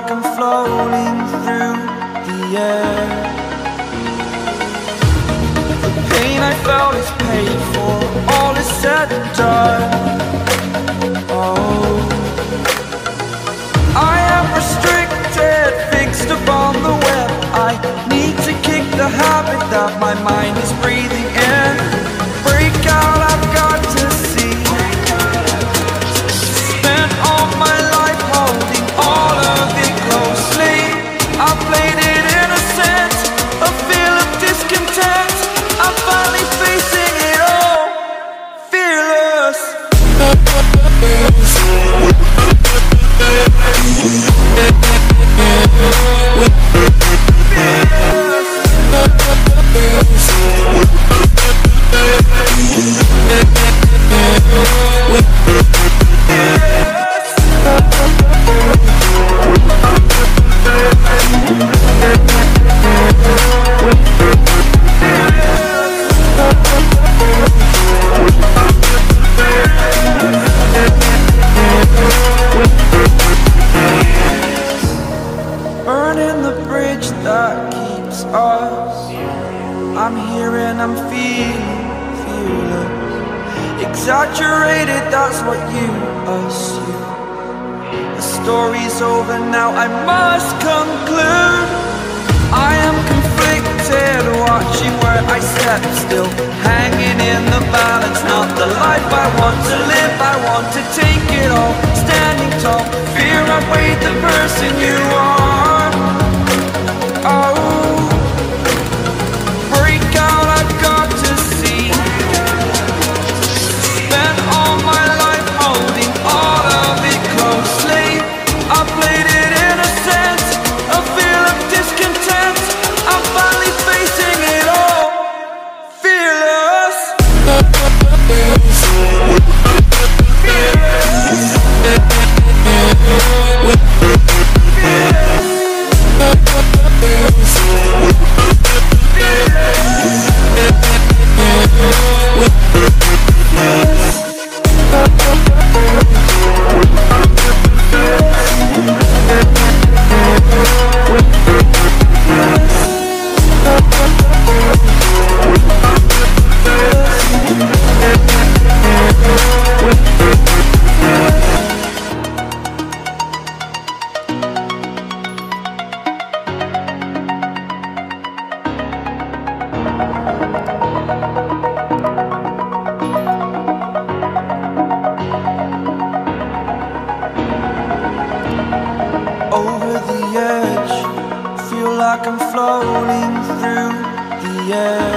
like I'm floating through the air. The pain I felt is paid for, all is said and done. Oh, I am restricted, fixed upon the web. I need to kick the habit that my mind is breathing in. Break out, I've got to see. Spent all my life holding all of it closely. I played it innocent, a feel of discontent. I'm finally facing it all, fearless. Burning the bridge that keeps us. I'm here and I'm feeling fearless. Exaggerated, that's what you assume. The story's over now, I must conclude. I am conflicted, watching where I step still, hanging in the balance. Not the life I want to live, I want to take it all. Standing tall, fear outweighed the person you are. Oh, break out, I've got to see. Spent all my life holding all of it closely. I played it innocent, a feel of discontent. I'm finally facing it all, fearless. Over the edge, feel like I'm floating through the air.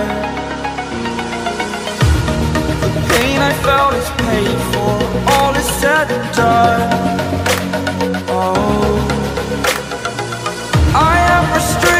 The pain I felt is paid for, all is said and done. Oh, I am restricted.